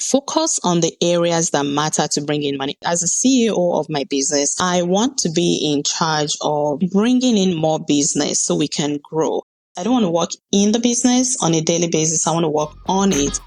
Focus on the areas that matter to bring in money. As a CEO of my business, I want to be in charge of bringing in more business so we can grow. I don't want to work in the business on a daily basis. I want to work on it.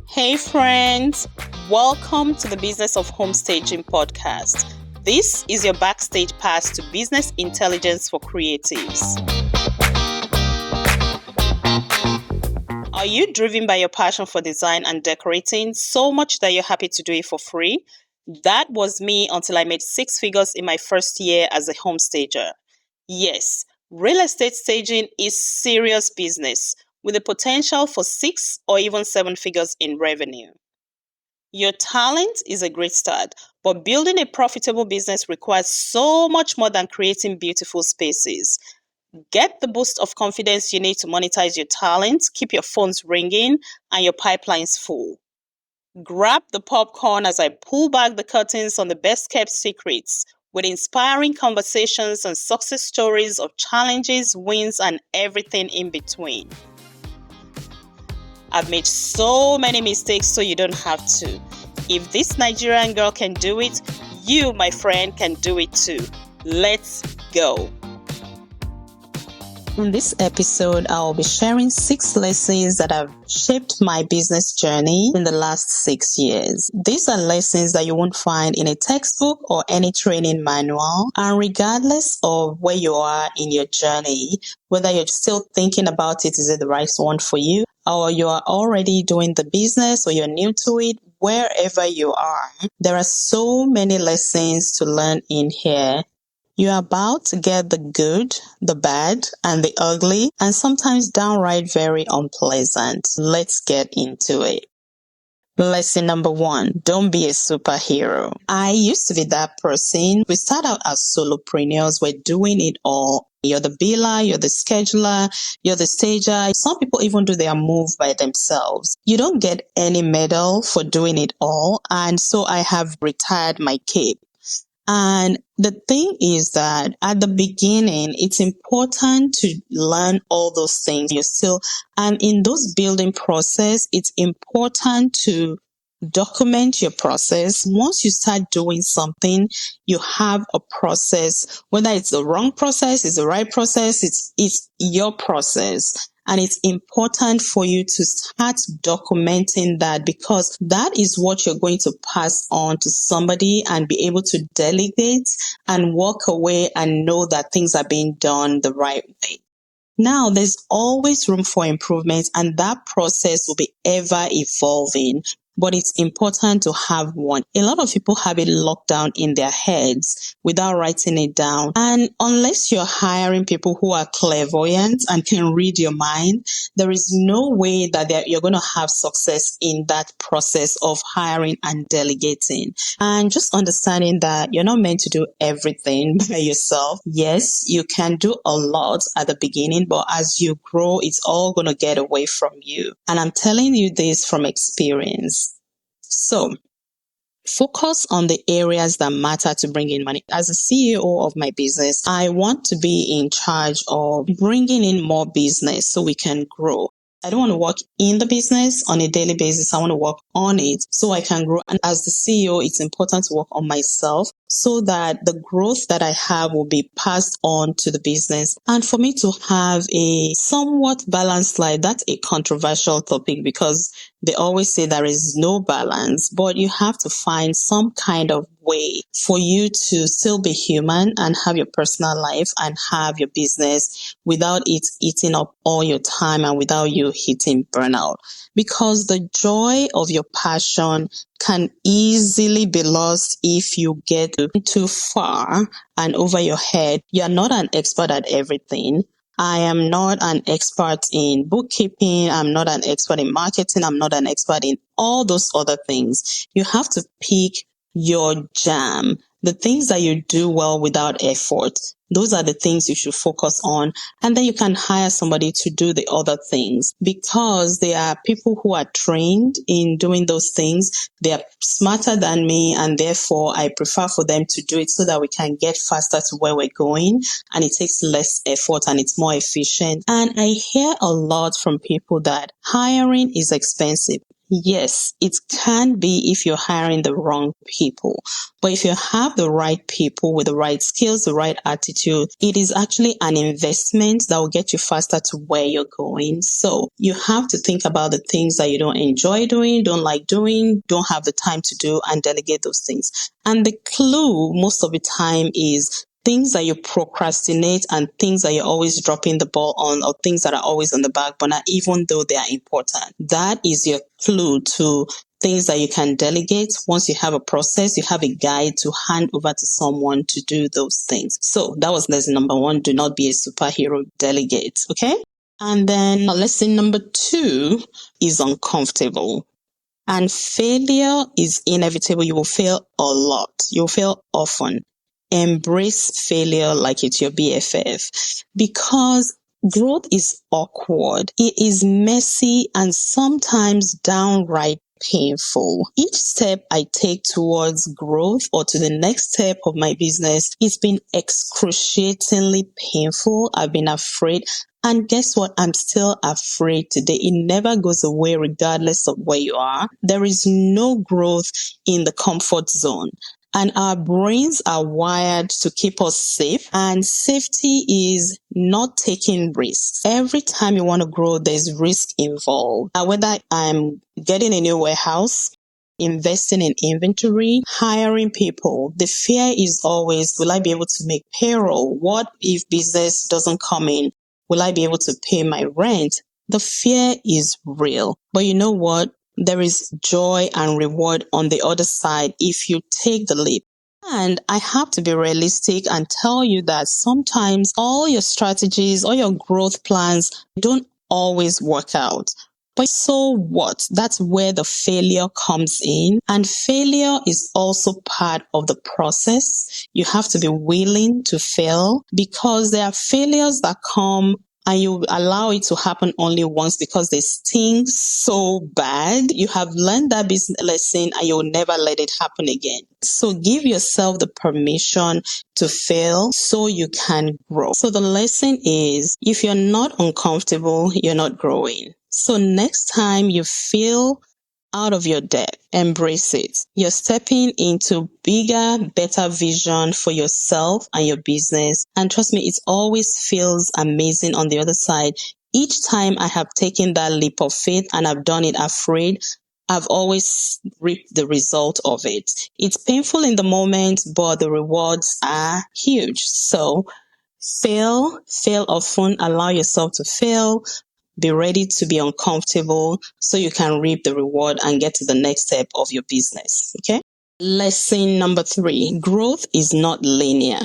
Hey friends, welcome to the Business of Homestaging podcast. This is your backstage pass to business intelligence for creatives. Are you driven by your passion for design and decorating so much that you're happy to do it for free? That was me until I made 6 figures in my first year as a homestager. Yes, real estate staging is serious business with the potential for 6 or even 7 figures in revenue. Your talent is a great start, but building a profitable business requires so much more than creating beautiful spaces. Get the boost of confidence you need to monetize your talent, keep your phones ringing, and your pipelines full. Grab the popcorn as I pull back the curtains on the best kept secrets with inspiring conversations and success stories of challenges, wins, and everything in between. I've made so many mistakes so you don't have to. If this Nigerian girl can do it, you, my friend, can do it too. Let's go. In this episode, I'll be sharing 6 lessons that have shaped my business journey in the last 6 years. These are lessons that you won't find in a textbook or any training manual. And regardless of where you are in your journey, whether you're still thinking about it, is it the right one for you, or you are already doing the business or you're new to it, wherever you are, there are so many lessons to learn in here. You're about to get the good, the bad, and the ugly, and sometimes downright very unpleasant. Let's get into it. Lesson number 1, don't be a superhero. I used to be that person. We start out as solopreneurs. We're doing it all. You're the biller, you're the scheduler, you're the stager. Some people even do their move by themselves. You don't get any medal for doing it all. And so I have retired my cape. And the thing is that at the beginning, it's important to learn all those things. And in those building process, it's important to document your process. Once you start doing something, you have a process, whether it's the wrong process, it's the right process, it's your process. And it's important for you to start documenting that, because that is what you're going to pass on to somebody and be able to delegate and walk away and know that things are being done the right way. Now, there's always room for improvement, and that process will be ever evolving. But it's important to have one. A lot of people have it locked down in their heads without writing it down. And unless you're hiring people who are clairvoyant and can read your mind, there is no way that you're going to have success in that process of hiring and delegating. And just understanding that you're not meant to do everything by yourself. Yes, you can do a lot at the beginning, but as you grow, it's all going to get away from you. And I'm telling you this from experience. So, focus on the areas that matter to bring in money. As a CEO of my business, I want to be in charge of bringing in more business so we can grow. I don't want to work in the business on a daily basis. I want to work on it so I can grow. And as the CEO, it's important to work on myself so that the growth that I have will be passed on to the business. And for me to have a somewhat balanced life, that's a controversial topic because they always say there is no balance, but you have to find some kind of way for you to still be human and have your personal life and have your business without it eating up all your time and without you hitting burnout. Because the joy of your passion can easily be lost if you get too far and over your head. You're not an expert at everything. I am not an expert in bookkeeping. I'm not an expert in marketing. I'm not an expert in all those other things. You have to pick your jam. The things that you do well without effort, those are the things you should focus on. And then you can hire somebody to do the other things, because there are people who are trained in doing those things. They are smarter than me, and therefore I prefer for them to do it so that we can get faster to where we're going, and it takes less effort and it's more efficient. And I hear a lot from people that hiring is expensive. Yes, it can be if you're hiring the wrong people. But if you have the right people with the right skills, the right attitude, it is actually an investment that will get you faster to where you're going. So you have to think about the things that you don't enjoy doing, don't like doing, don't have the time to do, and delegate those things. And the clue most of the time is things that you procrastinate and things that you're always dropping the ball on, or things that are always on the back burner, even though they are important. That is your clue to things that you can delegate. Once you have a process, you have a guide to hand over to someone to do those things. So that was lesson number 1. Do not be a superhero, delegate. Okay. And then lesson number 2 is uncomfortable. And failure is inevitable. You will fail a lot. You'll fail often. Embrace failure like it's your BFF, because growth is awkward. It is messy and sometimes downright painful. Each step I take towards growth or to the next step of my business, it's been excruciatingly painful. I've been afraid. And guess what? I'm still afraid today. It never goes away regardless of where you are. There is no growth in the comfort zone. And our brains are wired to keep us safe. And safety is not taking risks. Every time you want to grow, there's risk involved. Whether I'm getting a new warehouse, investing in inventory, hiring people, the fear is always, will I be able to make payroll? What if business doesn't come in? Will I be able to pay my rent? The fear is real. But you know what? There is joy and reward on the other side if you take the leap. And I have to be realistic and tell you that sometimes all your strategies, all your growth plans don't always work out. But so what? That's where the failure comes in. And failure is also part of the process. You have to be willing to fail, because there are failures that come and you allow it to happen only once because they sting so bad. You have learned that business lesson and you'll never let it happen again. So give yourself the permission to fail so you can grow. So the lesson is, if you're not uncomfortable, you're not growing. So next time you feel out of your depth, embrace it. You're stepping into bigger, better vision for yourself and your business. And trust me, it always feels amazing on the other side. Each time I have taken that leap of faith and I've done it afraid, I've always reaped the result of it. It's painful in the moment, but the rewards are huge. So fail often, allow yourself to fail. Be ready to be uncomfortable so you can reap the reward and get to the next step of your business. Okay. Lesson number 3, growth is not linear.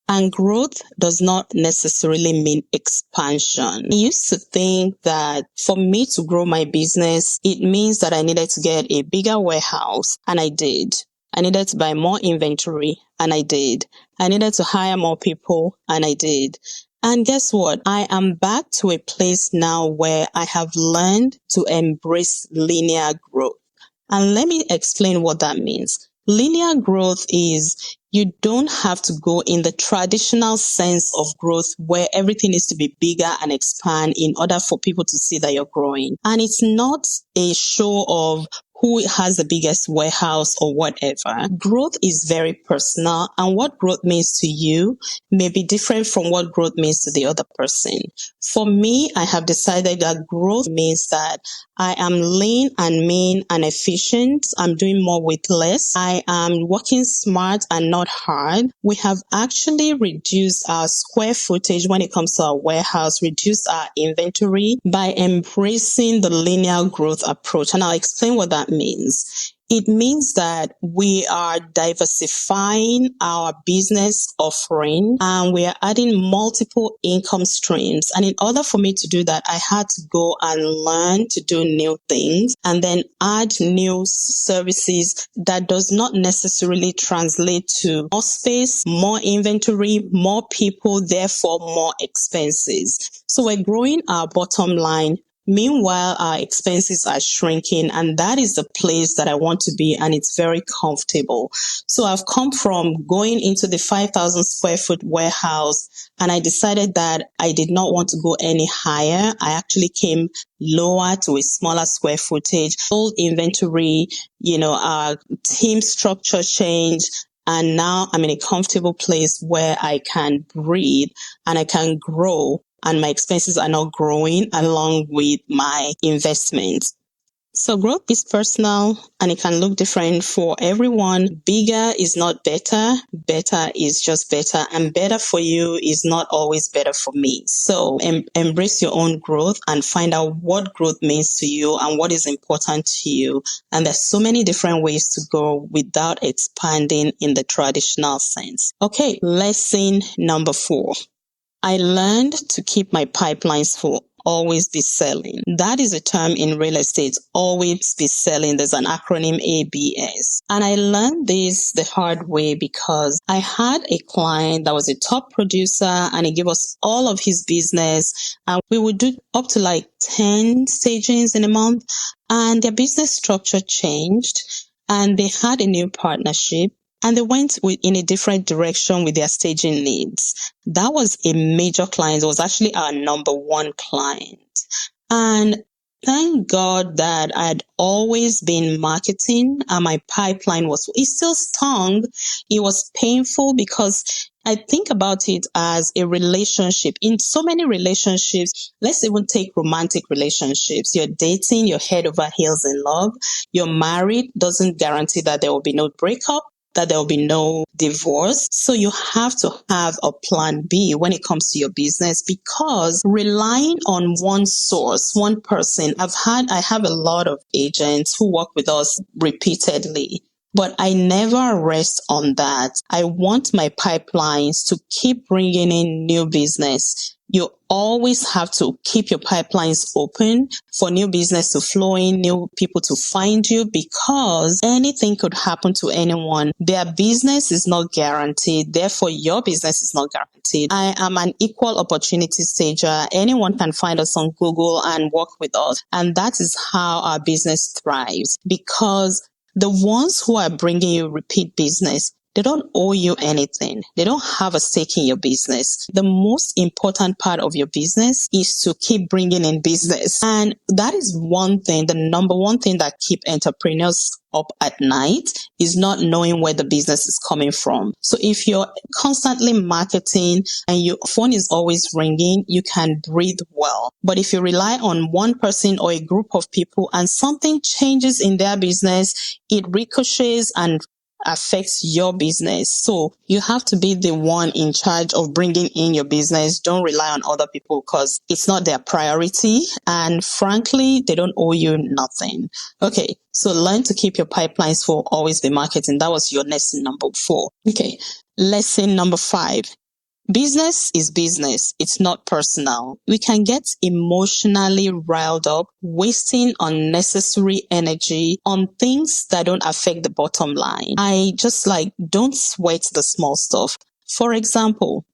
And growth does not necessarily mean expansion. I used to think that for me to grow my business, it means that I needed to get a bigger warehouse, and I did. I needed to buy more inventory, and I did. I needed to hire more people, and I did. And guess what? I am back to a place now where I have learned to embrace linear growth. And let me explain what that means. Linear growth is, you don't have to go in the traditional sense of growth where everything needs to be bigger and expand in order for people to see that you're growing. And it's not a show of who has the biggest warehouse or whatever. Growth is very personal, and what growth means to you may be different from what growth means to the other person. For me, I have decided that growth means that I am lean and mean and efficient. I'm doing more with less. I am working smart and not hard. We have actually reduced our square footage when it comes to our warehouse, reduced our inventory by embracing the linear growth approach. And I'll explain what that means. It means that we are diversifying our business offering and we are adding multiple income streams. And in order for me to do that, I had to go and learn to do new things and then add new services that does not necessarily translate to more space, more inventory, more people, therefore more expenses. So we're growing our bottom line. Meanwhile, our expenses are shrinking, and that is the place that I want to be, and it's very comfortable. So I've come from going into the 5,000 square foot warehouse, and I decided that I did not want to go any higher. I actually came lower to a smaller square footage, old inventory, our team structure changed. And now I'm in a comfortable place where I can breathe and I can grow, and my expenses are not growing along with my investments. So growth is personal and it can look different for everyone. Bigger is not better. Better is just better, and better for you is not always better for me. So embrace your own growth and find out what growth means to you and what is important to you. And there's so many different ways to go without expanding in the traditional sense. Okay, lesson number 4. I learned to keep my pipelines full, always be selling. That is a term in real estate, always be selling. There's an acronym ABS. And I learned this the hard way because I had a client that was a top producer and he gave us all of his business and we would do up to like 10 stagings in a month, and their business structure changed and they had a new partnership. And they went in a different direction with their staging needs. That was a major client. It was actually our number 1 client. And thank God that I had always been marketing and my pipeline it still stung. It was painful because I think about it as a relationship. In so many relationships, let's even take romantic relationships. You're dating, you're head over heels in love. You're married, doesn't guarantee that there will be no breakup, that there will be no divorce. So you have to have a plan B when it comes to your business, because relying on one source, one person, I have a lot of agents who work with us repeatedly, but I never rest on that. I want my pipelines to keep bringing in new business. You always have to keep your pipelines open for new business to flow in, new people to find you, because anything could happen to anyone. Their business is not guaranteed. Therefore, your business is not guaranteed. I am an equal opportunity stager. Anyone can find us on Google and work with us. And that is how our business thrives, because the ones who are bringing you repeat business, they don't owe you anything. They don't have a stake in your business. The most important part of your business is to keep bringing in business. And that is one thing, the number one thing that keep entrepreneurs up at night is not knowing where the business is coming from. So if you're constantly marketing and your phone is always ringing, you can breathe well. But if you rely on one person or a group of people and something changes in their business, it ricochets and affects your business. So you have to be the one in charge of bringing in your business. Don't rely on other people because it's not their priority. And frankly, they don't owe you nothing. Okay. So learn to keep your pipelines full, always be marketing. That was your lesson number 4. Okay. Lesson number 5. Business is business. It's not personal. We can get emotionally riled up, wasting unnecessary energy on things that don't affect the bottom line. I just don't sweat the small stuff. For example,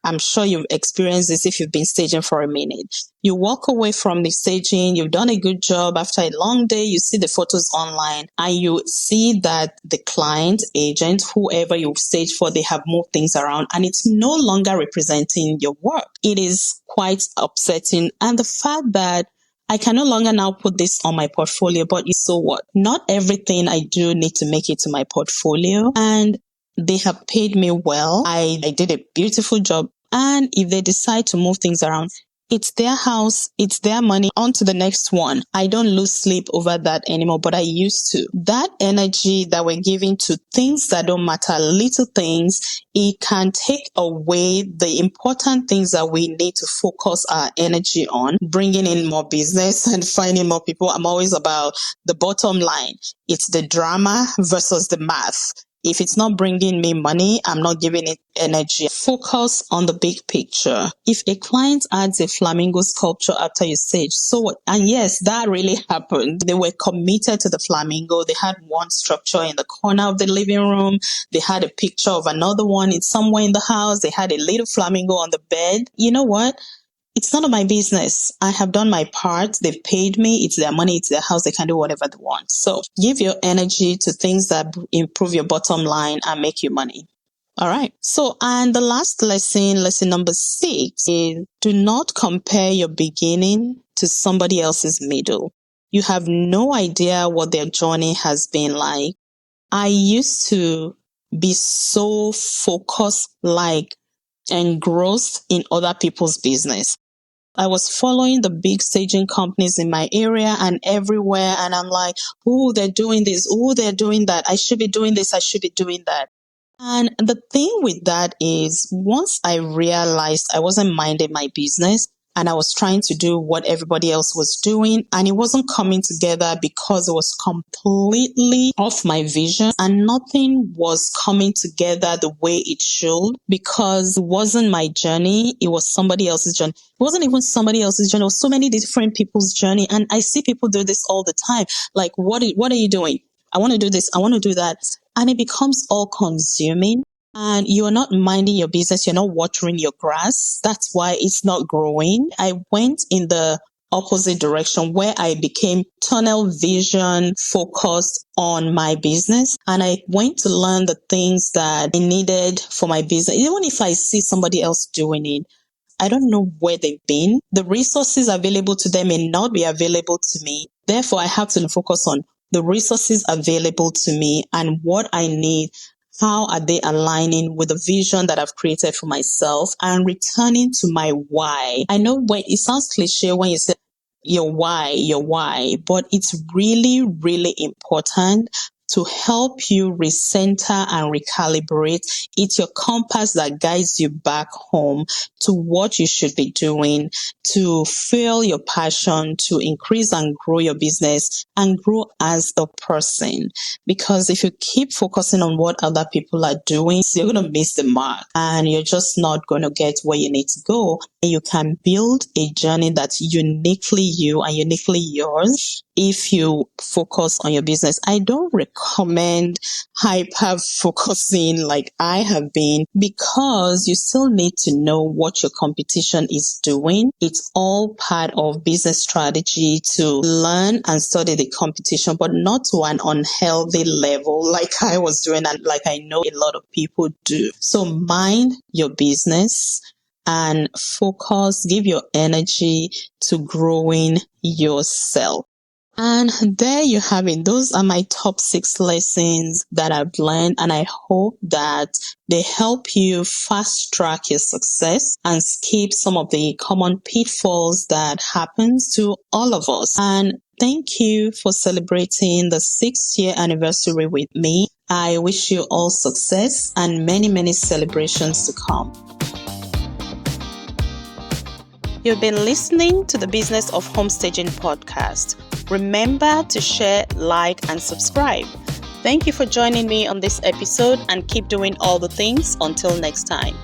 I'm sure you've experienced this if you've been staging for a minute. You walk away from the staging, you've done a good job. After a long day, you see the photos online and you see that the client, agent, whoever you've staged for, they have moved things around and it's no longer representing your work. It is quite upsetting. And the fact that I can no longer now put this on my portfolio, but so what? Not everything I do need to make it to my portfolio. And they have paid me well. I did a beautiful job. And if they decide to move things around, It's their house, it's their money, on to the next one. I don't lose sleep over that anymore, but I used to. That energy that we're giving to things that don't matter, little things, it can take away the important things that we need to focus our energy on, bringing in more business and finding more people. I'm always about the bottom line. It's the drama versus the math. If it's not bringing me money, I'm not giving it energy. Focus on the big picture. If a client adds a flamingo sculpture after your stage, so what? And yes, that really happened. They were committed to the flamingo. They had one structure in the corner of the living room. They had a picture of another one in somewhere in the house. They had a little flamingo on the bed. You know what? It's none of my business. I have done my part. They've paid me. It's their money. It's their house. They can do whatever they want. So give your energy to things that improve your bottom line and make you money. All right. So, and the last lesson number 6 is do not compare your beginning to somebody else's middle. You have no idea what their journey has been like. I used to be so focused, engrossed in other people's business. I was following the big staging companies in my area and everywhere. And I'm like, oh, they're doing this. Oh, they're doing that. I should be doing this. I should be doing that. And the thing with that is once I realized I wasn't minding my business and I was trying to do what everybody else was doing and it wasn't coming together because it was completely off my vision and nothing was coming together the way it should because it wasn't my journey. It was somebody else's journey. It wasn't even somebody else's journey. It was so many different people's journey. And I see people do this all the time. Like, what are you doing? I want to do this. I want to do that. And it becomes all consuming and you're not minding your business. You're not watering your grass. That's why it's not growing. I went in the opposite direction where I became tunnel vision focused on my business. And I went to learn the things that I needed for my business. Even if I see somebody else doing it, I don't know where they've been. The resources available to them may not be available to me. Therefore, I have to focus on the resources available to me and what I need. How are they aligning with the vision that I've created for myself and returning to my why? I know when it sounds cliche when you say your why, but it's really, really important to help you recenter and recalibrate. It's your compass that guides you back home to what you should be doing, to fuel your passion, to increase and grow your business and grow as a person. Because if you keep focusing on what other people are doing, you're going to miss the mark and you're just not going to get where you need to go. And you can build a journey that's uniquely you and uniquely yours if you focus on your business. I don't recommend hyper focusing like I have been because you still need to know what your competition is doing. It's all part of business strategy to learn and study the competition, but not to an unhealthy level like I was doing and like I know a lot of people do. So mind your business and focus, give your energy to growing yourself. And there you have it. Those are my top 6 lessons that I've learned, and I hope that they help you fast track your success and skip some of the common pitfalls that happens to all of us. And thank you for celebrating the 6th year anniversary with me. I wish you all success and many, many celebrations to come. You've been listening to the Business of Homestaging podcast. Remember to share, like, and subscribe. Thank you for joining me on this episode and keep doing all the things until next time.